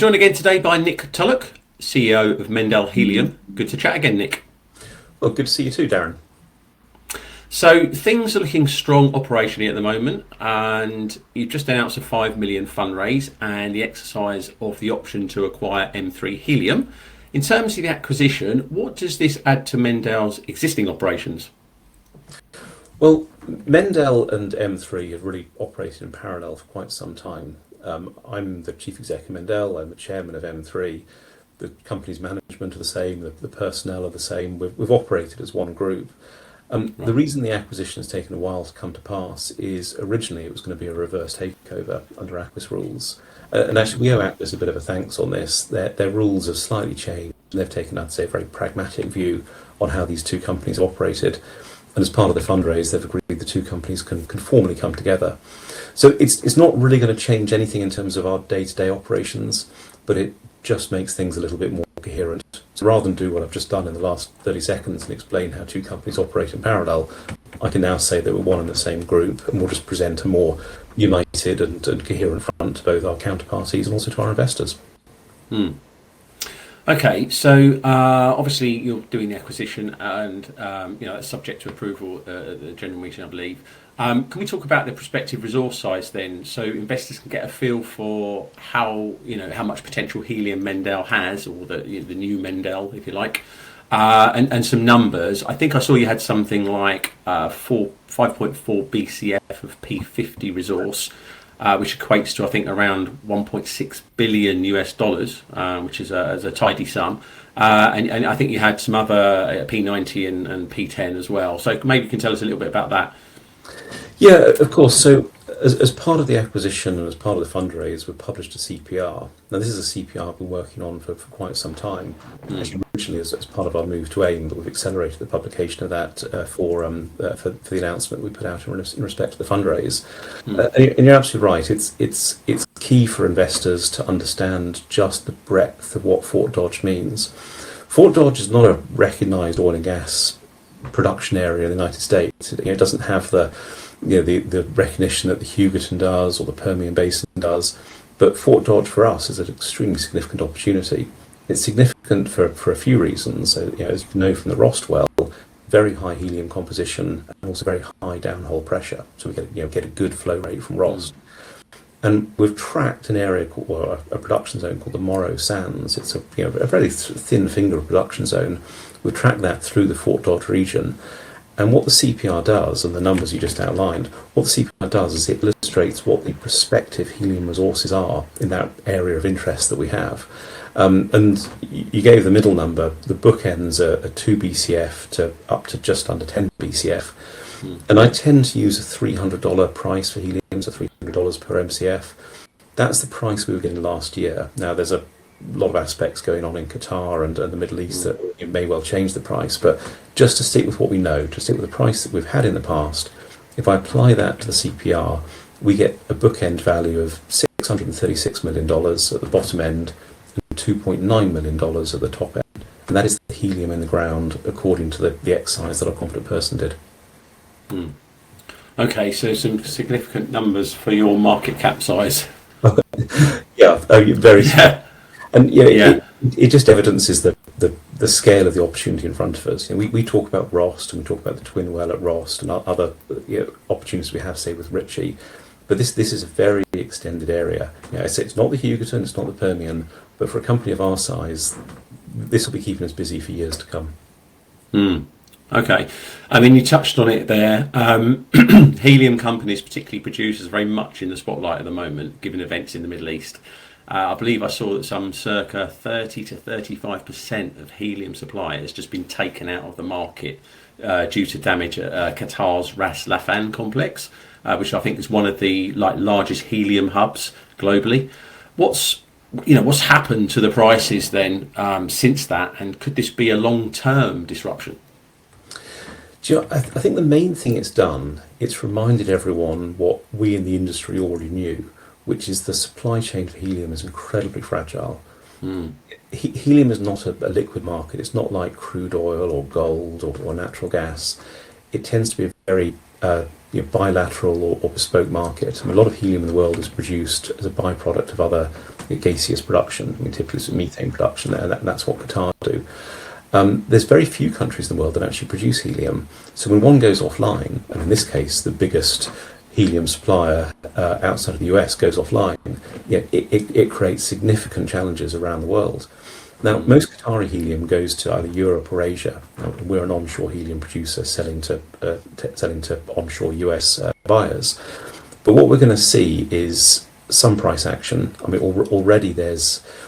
joined again today by Nick Tulloch, CEO of Mendell Helium. Good to chat again, Nick. Well, good to see you too, Darren. So things are looking strong operationally at the moment, and you've just announced a 5 million fundraise and the exercise of the option to acquire M3 Helium. In terms of the acquisition, what does this add to Mendell's existing operations? Well, Mendell and M3 have really operated in parallel for quite some time. I'm the chief exec of Mendell, I'm the chairman of M3. The company's management are the same, the personnel are the same. We've operated as one group. Right. The reason the acquisition has taken a while to come to pass is originally it was going to be a reverse takeover under Aquis rules. And actually we owe Aquis a bit of a thanks on this. Their rules have slightly changed and they've taken, I'd say, a very pragmatic view on how these two companies operated. And as part of the fundraise, they've agreed the two companies can formally come together. So it's not really going to change anything in terms of our day-to-day operations, but it just makes things a little bit more coherent. So rather than do what I've just done in the last 30 seconds and explain how two companies operate in parallel, I can now say that we're one and the same group, and we'll just present a more united and coherent front to both our counterparties and also to our investors. Okay, so obviously you're doing the acquisition, and it's subject to approval at the general meeting, I believe. Can we talk about the prospective resource size then, so investors can get a feel for how much potential helium Mendell has, or the new Mendell, if you like, and some numbers. I think I saw you had something like 5.4 BCF of P50 resource. Which equates to, I think, around 1.6 billion US dollars, which is a tidy sum. And I think you had some other P90 and P10 as well. So maybe you can tell us a little bit about that. Yeah, of course. So as part of the acquisition and as part of the fundraise, we published a CPR. Now, this is a CPR I've been working on for quite some time. Actually, originally as part of our move to AIM, but we've accelerated the publication of that for the announcement we put out in respect to the fundraise. And you're absolutely right. It's key for investors to understand just the breadth of what Fort Dodge means. Fort Dodge is not a recognised oil and gas production area in the United States. It doesn't have the recognition that the Hugoton does or the Permian Basin does, but Fort Dodge for us is an extremely significant opportunity. It's significant for a few reasons. So, as you know from the Rost well, very high helium composition and also very high downhole pressure. So we get a good flow rate from Rost. And we've tracked an area called a production zone called the Morrow Sands. It's a very thin finger of production zone. We've tracked that through the Fort Dodge region. And what the CPR does, and the numbers you just outlined, what the CPR does is it illustrates what the prospective helium resources are in that area of interest that we have. And you gave the middle number. The bookends are 2 BCF to up to just under 10 BCF. And I tend to use a $300 price for helium, so $300 per MCF. That's the price we were getting last year. Now, there's a lot of aspects going on in Qatar and the Middle East that it may well change the price, but just to stick with what we know, to stick with the price that we've had in the past, if I apply that to the CPR, we get a bookend value of $636 million at the bottom end and $2.9 million at the top end. And that is the helium in the ground according to the exercise that our competent person did. Okay, so some significant numbers for your market cap size. Yeah, very. Yeah. And it just evidences the scale of the opportunity in front of us. We talk about Rost and we talk about the twin well at Rost and other opportunities we have, say, with Ritchie, but this is a very extended area. It's not the Hugoton, it's not the Permian, but for a company of our size, this will be keeping us busy for years to come. Okay, I mean, you touched on it there. Helium companies, particularly producers, are very much in the spotlight at the moment, given events in the Middle East. I believe I saw that some circa 30 to 35% of helium supply has just been taken out of the market due to damage at Qatar's Ras Laffan complex, which I think is one of the largest helium hubs globally. What's happened to the prices then since that, and could this be a long-term disruption? I think the main thing it's done, it's reminded everyone what we in the industry already knew, which is the supply chain for helium is incredibly fragile. Helium is not a liquid market. It's not like crude oil or gold or natural gas. It tends to be a very bilateral or bespoke market. I mean, a lot of helium in the world is produced as a byproduct of other gaseous production. I mean, typically it's methane production, and that's what Qatar do. There's very few countries in the world that actually produce helium. So when one goes offline, and in this case, the biggest helium supplier outside of the US goes offline, it creates significant challenges around the world. Now, most Qatari helium goes to either Europe or Asia. We're an onshore helium producer selling to onshore US buyers. But what we're going to see is some price action. I mean, already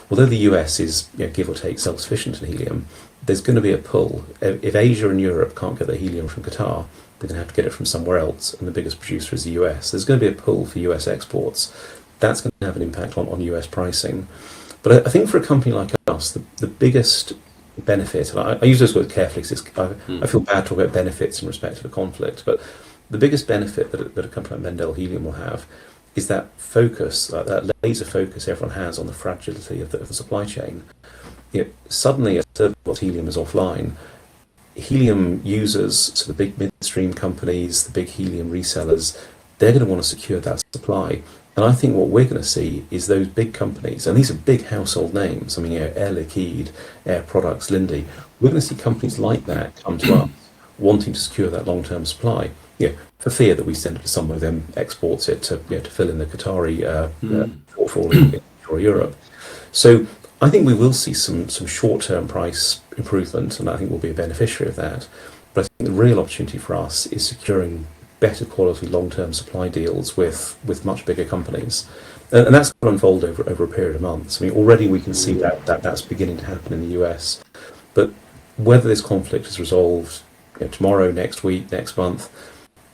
although the US is give or take self-sufficient in helium, there's going to be a pull. If Asia and Europe can't get their helium from Qatar, they're going to have to get it from somewhere else, and the biggest producer is the US. There's going to be a pull for US exports. That's going to have an impact on US pricing. But I think for a company like us, the biggest benefit, and I use those words carefully because I feel bad talking about benefits in respect of a conflict, but the biggest benefit that a company like Mendell Helium will have is that focus, that laser focus everyone has on the fragility of the supply chain. Suddenly, as helium is offline, helium users, so the big midstream companies, the big helium resellers, they're going to want to secure that supply. And I think what we're going to see is those big companies, and these are big household names, I mean, Air Liquide, Air Products, Linde, we're going to see companies like that come to us wanting to secure that long-term supply, for fear that we send it to someone who then exports it to fill in the Qatari shortfall in Europe. So I think we will see some short-term price improvement, and I think we'll be a beneficiary of that. But I think the real opportunity for us is securing better quality long-term supply deals with much bigger companies, and that's going to unfold over a period of months. I mean, already we can see that's beginning to happen in the US, but whether this conflict is resolved tomorrow, next week, next month,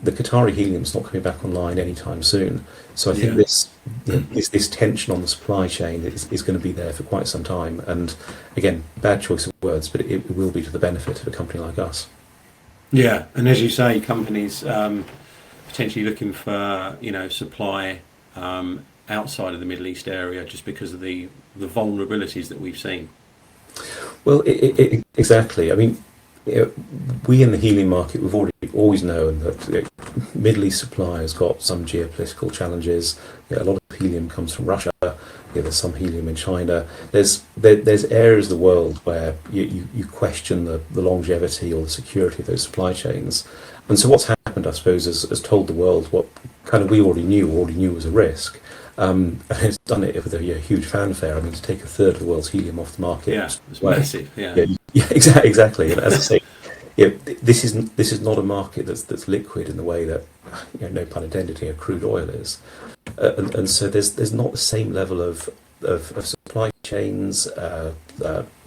the Qatari helium is not coming back online anytime soon. So I think this tension on the supply chain is going to be there for quite some time. And again, bad choice of words, but it will be to the benefit of a company like us. Yeah, and as you say, companies potentially looking for supply outside of the Middle East area just because of the vulnerabilities that we've seen. Well, exactly. I mean, we in the helium market, we've always known that Middle East supply has got some geopolitical challenges. A lot of helium comes from Russia. There's some helium in China. There's areas of the world where you question the longevity or the security of those supply chains. And so what's happened, I suppose, has told the world what kind of we already knew was a risk. And it's done it with a huge fanfare. I mean, to take a third of the world's helium off the market. Yeah, it's massive. Yeah, exactly. And as I say, this is not a market that's liquid in the way that, no pun intended, crude oil is. And so there's not the same level of supply chains,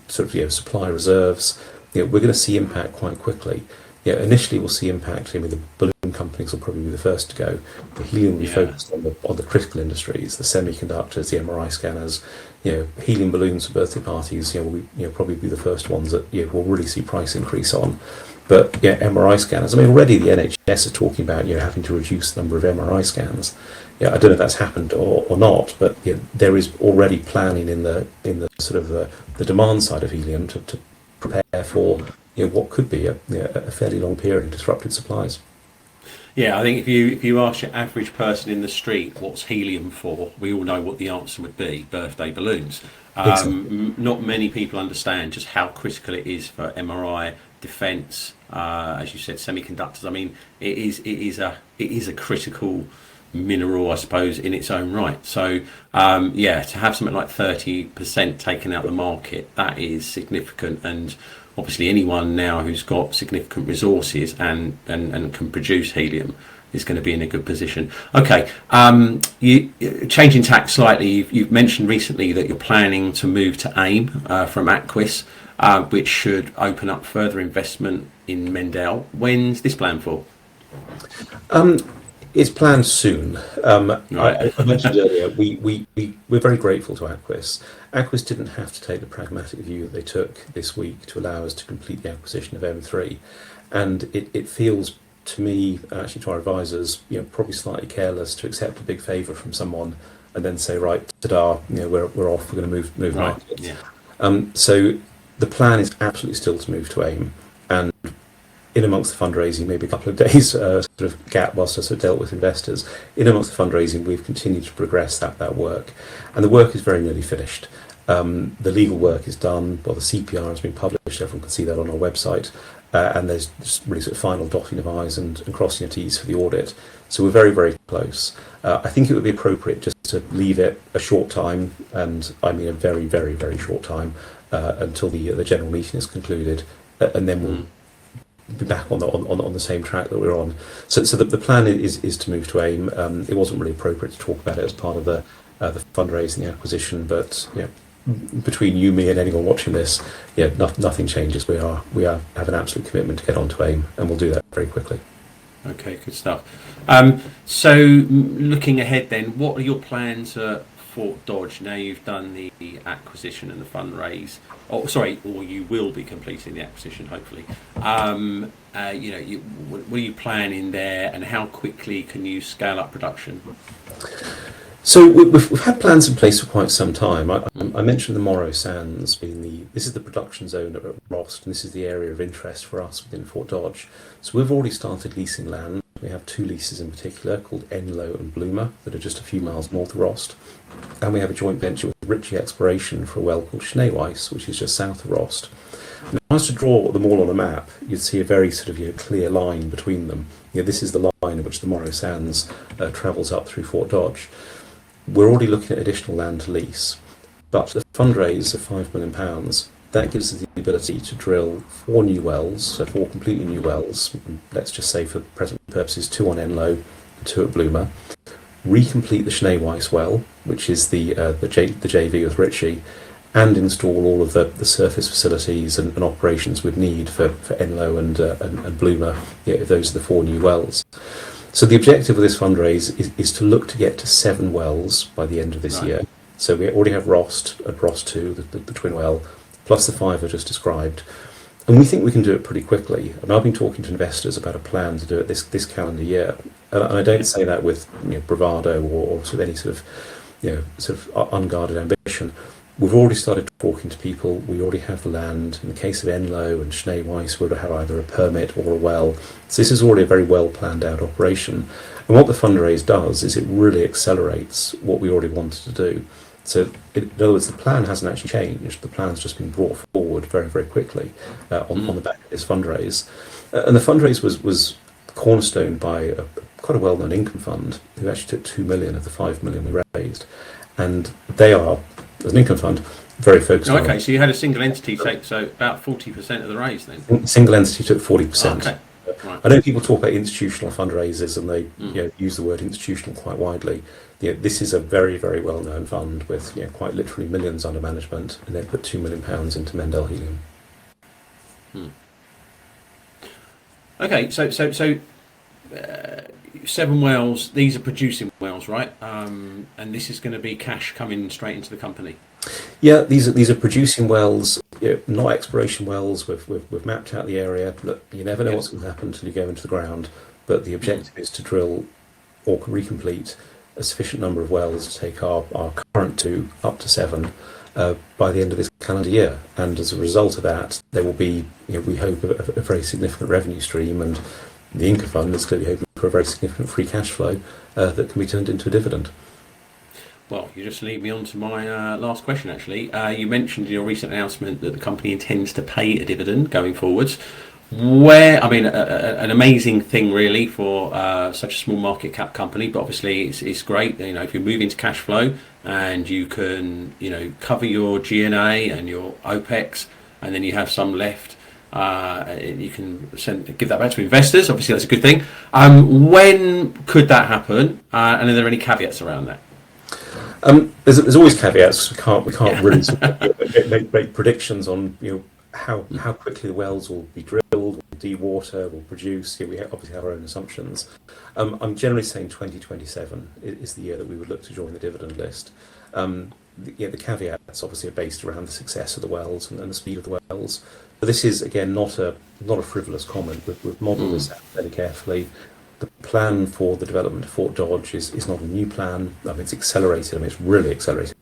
supply reserves. We're going to see impact quite quickly. Initially we'll see impact. I mean, the balloon companies will probably be the first to go. The helium will be focused on the critical industries, the semiconductors, the MRI scanners. Helium balloons for birthday parties. Will probably be the first ones that we'll really see price increase on. But MRI scanners. I mean, already the NHS is talking about having to reduce the number of MRI scans. I don't know if that's happened or not, but there is already planning in the sort of the demand side of helium to prepare for what could be a fairly long period of disrupted supplies. Yeah, I think if you ask your average person in the street what's helium for, we all know what the answer would be: birthday balloons. Exactly. Not many people understand just how critical it is for MRI, defence, as you said, semiconductors. I mean, it is a critical mineral, I suppose, in its own right. So to have something like 30% taken out of the market, that is significant. And obviously anyone now who's got significant resources and can produce helium is going to be in a good position. Okay, changing tack slightly, you've mentioned recently that you're planning to move to AIM from Acquis, which should open up further investment in Mendell. When's this planned for? It's planned soon. Right. I mentioned earlier, we're very grateful to Acquis. Acquis didn't have to take the pragmatic view that they took this week to allow us to complete the acquisition of M3. And it feels to me, and actually to our advisors, probably slightly careless to accept a big favour from someone and then say, right, ta-da, we're off, we're going to move Right. markets. So the plan is absolutely still to move to AIM. And in amongst the fundraising, maybe a couple of days sort of gap whilst I sort of dealt with investors. In amongst the fundraising, we've continued to progress that work, and the work is very nearly finished. The legal work is done. Well, the CPR has been published. Everyone can see that on our website. And there's just really sort of final dotting of I's and crossing of T's for the audit. So we're very, very close. I think it would be appropriate just to leave it a short time, and I mean a very, very, very short time, until the general meeting is concluded, and then we'll be back on the same track that we're on. So the plan is to move to AIM. It wasn't really appropriate to talk about it as part of the fundraising, the acquisition, but yeah. Between you, me, and anyone watching this, nothing changes. We have an absolute commitment to get onto AIM, and we'll do that very quickly. Okay, good stuff. So looking ahead, then, what are your plans at Fort Dodge now you've done the acquisition and the fundraise? Or you will be completing the acquisition, hopefully. What are you planning there, and how quickly can you scale up production? So we've had plans in place for quite some time. I mentioned the Morrow Sands being this is the production zone at Rost, and this is the area of interest for us within Fort Dodge. So we've already started leasing land. We have 2 leases in particular called Enlow and Bloomer that are just a few miles north of Rost. And we have a joint venture with Ritchie Exploration for a well called Schneeweiss, which is just south of Rost. And if I was to draw them all on a map, you'd see a very sort of clear line between them. This is the line in which the Morrow Sands travels up through Fort Dodge. We're already looking at additional land to lease, but the fundraise of £5 million, that gives us the ability to drill 4 new wells, so 4 completely new wells, let's just say for present purposes 2 on Enlow and 2 at Bloomer, recomplete the Schneeweiss well, which is the JV with Ritchie, and install all of the surface facilities and operations we'd need for Enlow and Bloomer, if those are the 4 new wells. So the objective of this fundraise is to look to get to 7 wells by the end of this year. So we already have Rost at Rost 2, the twin well, plus the 5 I just described. And we think we can do it pretty quickly. And I've been talking to investors about a plan to do it this calendar year. And I don't say that with bravado or sort of any sort of unguarded ambition. We've already started talking to people. We already have the land. In the case of Enlow and Schneeweiss, we would have either a permit or a well. So this is already a very well planned out operation. And what the fundraise does is it really accelerates what we already wanted to do. So in other words, the plan hasn't actually changed. The plan's just been brought forward very, very quickly on the back of this fundraise. And the fundraise was cornerstoned by quite a well-known income fund who actually took 2 million of the 5 million we raised. And they are, as an income fund, very focused on... Okay, so you had a single entity take, so about 40% of the raise then? Single entity took 40%. Okay. Right. I know people talk about institutional fundraisers and they use the word institutional quite widely. This is a very, very well-known fund with quite literally millions under management, and they put £2 million into Mendell Helium. Okay, so 7 wells, these are producing wells, right? And this is going to be cash coming straight into the company. Yeah, these are producing wells, not exploration wells. We've mapped out the area. Look, you never know what's going to happen until you go into the ground. But the objective is to drill or recomplete a sufficient number of wells to take our current 2 up to 7 by the end of this calendar year. And as a result of that, there will be, we hope, a very significant revenue stream, and the income fund is clearly hoping for a very significant free cash flow that can be turned into a dividend. Well, you just lead me on to my last question, actually. You mentioned in your recent announcement that the company intends to pay a dividend going forwards. An amazing thing, really, for such a small market cap company, but obviously it's great, if you move into cash flow and you can, cover your G&A and your OPEX, and then you have some left, you can give that back to investors. Obviously, that's a good thing. When could that happen? And are there any caveats around that? There's always caveats. We can't really sort of make predictions on how quickly the wells will be drilled, will dewater, will produce. We obviously have our own assumptions. I'm generally saying 2027 is the year that we would look to join the dividend list. The caveats obviously are based around the success of the wells and the speed of the wells. But this is again not a frivolous comment. We've modelled this out very carefully. the plan for the development of Fort Dodge is not a new plan. I mean, it's accelerated. I mean, it's really accelerated,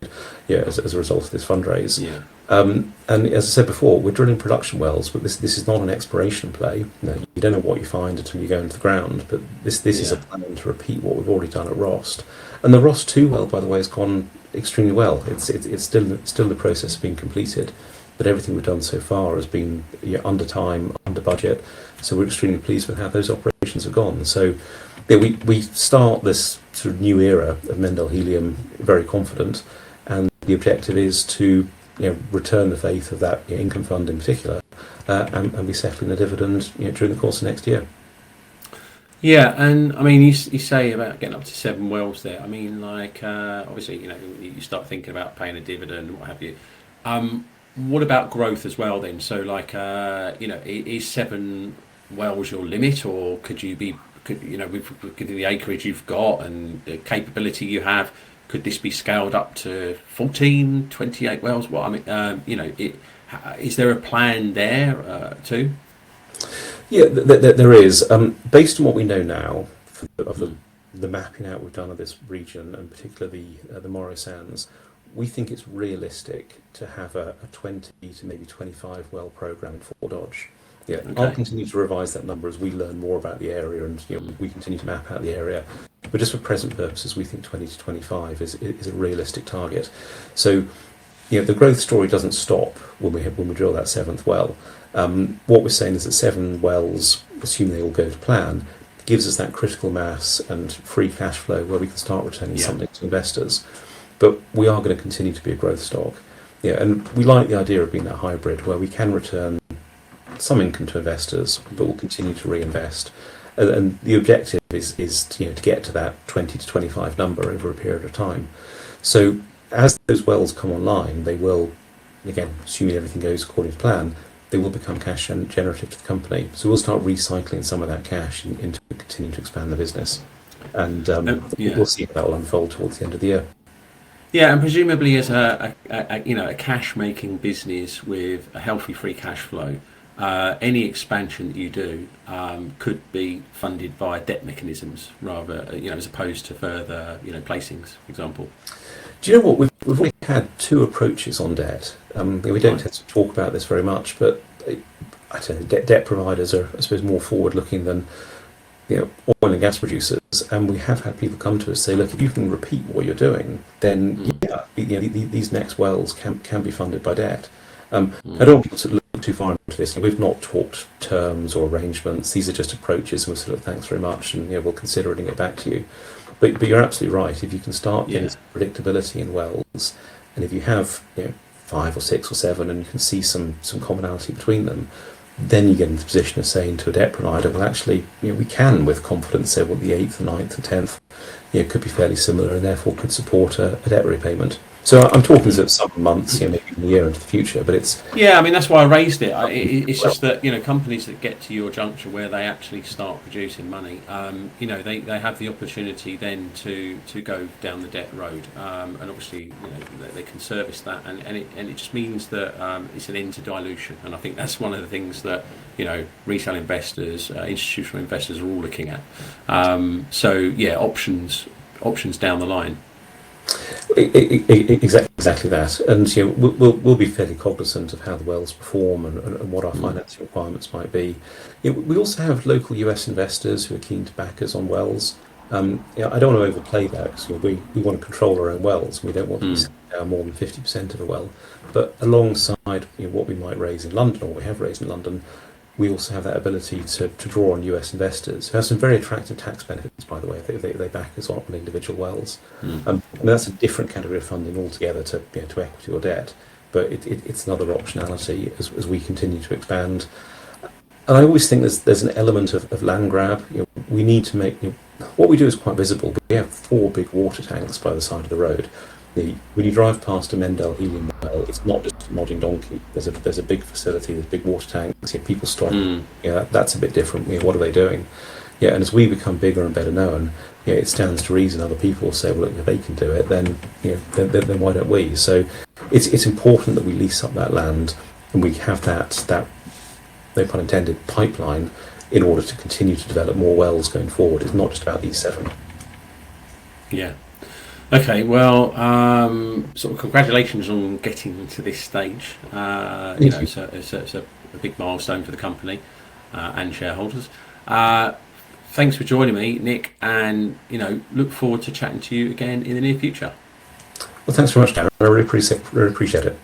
as a result of this fundraise. Yeah. And as I said before, we're drilling production wells, but this is not an exploration play. You don't know what you find until you go into the ground. But this is a plan to repeat what we've already done at Rost. And the Rost 2 well, by the way, has gone extremely well. It's still in the process of being completed, but everything we've done so far has been under time, under budget. So we're extremely pleased with how those operations have gone. So we start this sort of new era of Mendell Helium very confident, and the objective is to return the faith of that income fund in particular, and be settling the dividend during the course of next year. Yeah, and I mean, you say about getting up to 7 wells there. I mean, like, obviously, you start thinking about paying a dividend and what have you. What about growth as well then? So, like, is 7 wells your limit, or could you be, with the acreage you've got and the capability you have, could this be scaled up to 14, 28 wells? Well, I mean, is there a plan there too? Yeah, there is. Based on what we know now of the mapping out we've done of this region, and particularly the Moray Sands, we think it's realistic to have a 20 to maybe 25 well program in Fort Dodge. Yeah, okay. I'll continue to revise that number as we learn more about the area and we continue to map out the area. But just for present purposes, we think 20 to 25 is a realistic target. So, the growth story doesn't stop when we drill that 7th well. What we're saying is that 7 wells, assuming they all go to plan, gives us that critical mass and free cash flow where we can start returning something to investors. But we are going to continue to be a growth stock. And we like the idea of being that hybrid where we can return some income to investors, but we'll continue to reinvest. And the objective is to get to that 20 to 25 number over a period of time. So as those wells come online, they will, again, assuming everything goes according to plan, they will become cash generative to the company. So we'll start recycling some of that cash into continuing to expand the business. And we'll see how that will unfold towards the end of the year. Yeah, and presumably as a cash-making business with a healthy free cash flow, any expansion that you do could be funded via debt mechanisms rather, as opposed to further, placings, for example. Do you know what? We've already had 2 approaches on debt. We don't tend to talk about this very much, but I don't know, debt providers are, I suppose, more forward-looking than oil and gas producers. And we have had people come to us say, look, if you can repeat what you're doing, then these next wells can be funded by debt. I don't want to look too far into this. We've not talked terms or arrangements. These are just approaches, and we've said, thanks very much, and we'll consider it and get back to you. But you're absolutely right. If you can start getting some predictability in wells, and if you have 5 or 6 or 7, and you can see some commonality between them, then you get into the position of saying to a debt provider, well, actually, we can with confidence say, well, the 8th, the 9th, the 10th, could be fairly similar, and therefore could support a debt repayment. So I'm talking as of some months, maybe a year into the future, but it's... Yeah, I mean, that's why I raised it. It's just that, companies that get to your juncture where they actually start producing money, they have the opportunity then to go down the debt road. And obviously, they can service that. And it just means that it's an end to dilution. And I think that's one of the things that, retail investors, institutional investors are all looking at. Options down the line. Exactly that, and we'll be fairly cognizant of how the wells perform and what our financing requirements might be. We also have local US investors who are keen to back us on wells. I don't want to overplay that because we want to control our own wells. We don't want to be selling down more than 50% of a well. But alongside what we might raise in London, or what we have raised in London, we also have that ability to draw on US investors who have some very attractive tax benefits, by the way, if they back us on individual wells. And that's a different category of funding altogether to equity or debt, but it's another optionality as we continue to expand. And I always think there's an element of land grab. We need to make... what we do is quite visible. We have 4 big water tanks by the side of the road. When you drive past a Mendell Helium well, it's not just a nodding donkey. There's a big facility, there's big water tanks. People stop. That's a bit different. What are they doing? And as we become bigger and better known, it stands to reason other people say, well, look, if they can do it, then then why don't we? So it's important that we lease up that land and we have that no pun intended pipeline in order to continue to develop more wells going forward. It's not just about these 7. Yeah. Okay, well, sort of congratulations on getting to this stage. It's a big milestone for the company and shareholders. Thanks for joining me, Nick, and look forward to chatting to you again in the near future. Well, thanks very much, Darren. I really appreciate it.